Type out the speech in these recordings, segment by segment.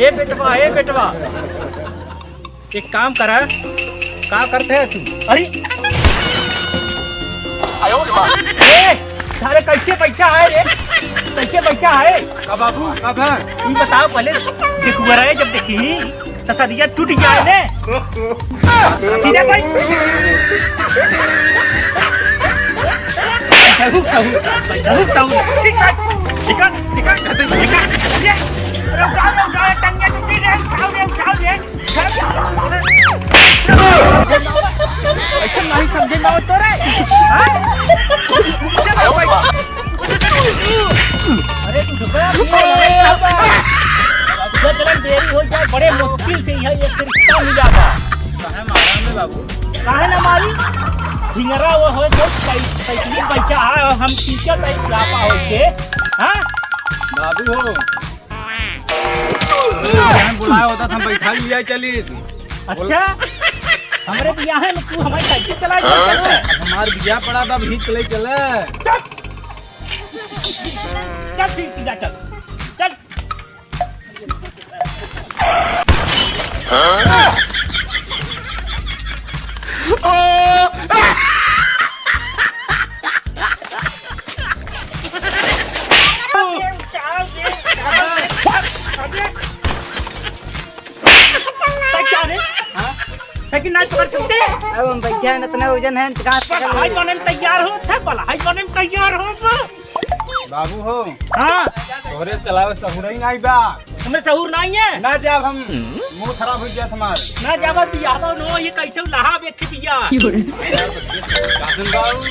ए बेटवा एक काम कर, क्या करते है तू? अरे सारे कैसे पैसा है रे? कैसे पैसा है? अब बाबू अब है ये बताओ पहले, देखुआ रहे जब देखी तो सदिया टूट जाए ने। सीधे भाई नहीं समझे ना तो रे। अरे तू देरी हो जाए, बड़े मुश्किल से यह एक रिश्ता मिला था। काहे मारा में बाबू? काहे ना मारी? ढिंगरा वो हो जो पैसा पैसा है और हम टीचर पे लापा हो के। हाँ बाबू हो यहाँ बुलाया होता था, हम बैठा लिया चली। अच्छा हमारे बिया है ना, तू हमारी साइकिल चला जाता है। हमार बिया पड़ा था, भी चले चले। चल सीधा चल चल। साइकिल ना पकड़ सकते? अब हम बैठे हैं, इतना वजन है हाई बने में तैयार हो थे, बोला हाई बने में तैयार हो तो। बाबू हो हाँ तोरे चलावे सहूर ही नहीं बा। हमें सहूर नहीं है ना जब हम मुंह खराब हो गया हमारे ना जावा बिया दो नो, ये कैसे लहा बेख बिया। काजल बाबू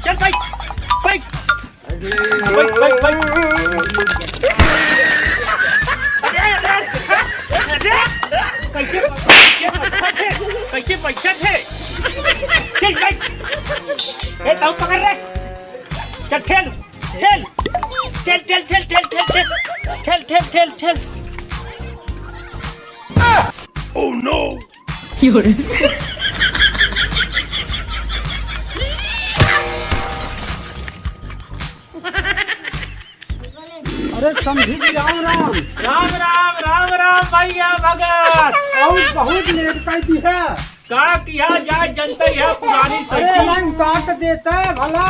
चल भाई भाई कैसे पैसा थे? चल भाई ए ताऊ पकड़ रे, चल खेल खेल चल चल चल चल चल चल चल चल चल। ओह नो अरे समझी राम राम राम राम राम राम भैया भगत। और बहुत लेट कर दी है। का किया जाए जनता यह पुरानी अरे सही नहीं काट देता है भला।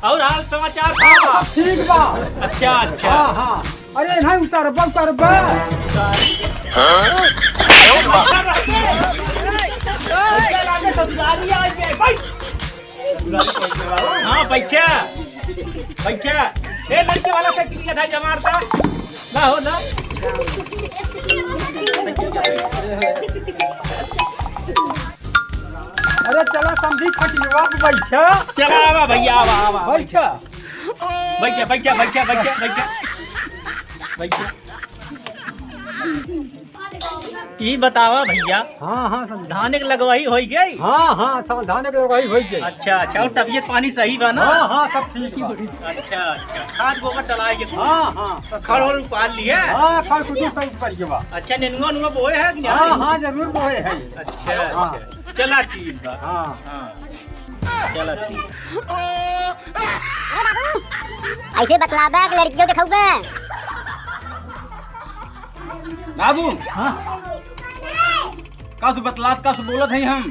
और हाल समाचार था ठीक बा। अच्छा अच्छा हाँ हाँ अरे नहीं उतरबा उतरबा। हाँ पैसा पैसा ए लड़के वाला साइकिल का था जमार था ना हो ना। अरे चला समझी खटिया बैठा। चला आवा भैया आवा आवा बैठा बैठा बैठा बैठा बैठा बैठा बैठा। ये बतावा भैया, हाँ हाँ समझा। धान एक लगवाई हो गई? हाँ हाँ सावधान के वही हो गई। अच्छा अच्छा और तबीयत पानी सही बा ना? हाँ हाँ सब ठीक बा। अच्छा अच्छा खाद गोबर डलाएंगे? हाँ हाँ खड़ और पाल लिए? हाँ खड़ कुछ सब कर के बा। अच्छा नेनुआ नुआ बोए है कि नहीं? हाँ हाँ जरूर बोए है। अच्छा हाँ। अच्छा चला ठीक बा। हाँ हाँ चला ठीक। ऐसे बतलाबा कि लड़कियों के खौबे। बाबू हाँ का बतलात का बोलत है हम।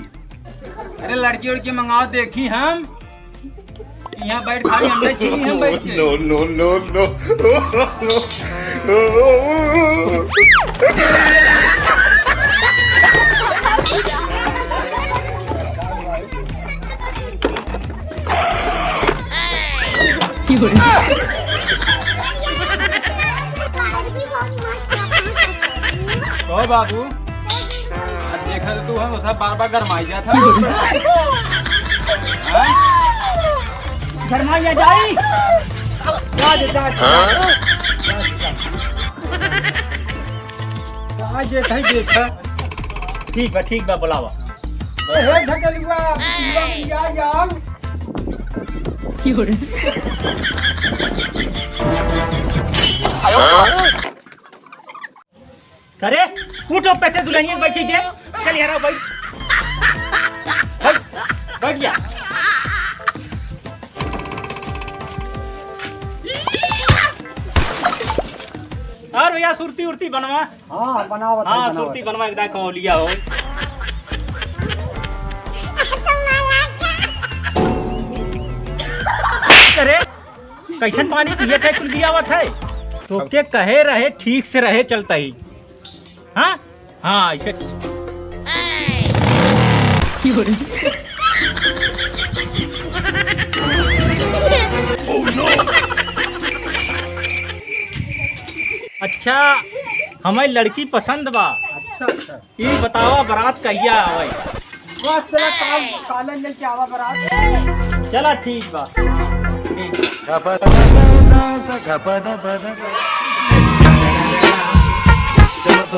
अरे लड़की उड़की मंगाओ देखी हम यहाँ बैठ खाली हमने चीनी हम बैठ के। No, no, no, no. ओ बाबू देखा तो तू हम उसा बार बार गरमाई जाता। गरमाइया जाई आज देखा ही देखा। ठीक बा बुलावा। हे ढकलुआ बिटिया यार करे उठो पैसे दुल्हनिया बैठी दे। चल यार भाई बैठ गया। और भैया सुरती उर्ती बनवा। हाँ बनाओ हाँ सुरती बनवा एकदम कौलिया हो। अरे कैसन पानी पिए थे कुल दियावत है तो के कहे रहे ठीक से रहे चलता ही। हाँ हाँ ऐसे अच्छा हमें लड़की पसंद बा। अच्छा ये बतावा बारात कहिया आवे। बस चला काले मिल के आवा बरात। चला ठीक बा ठीक।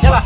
चला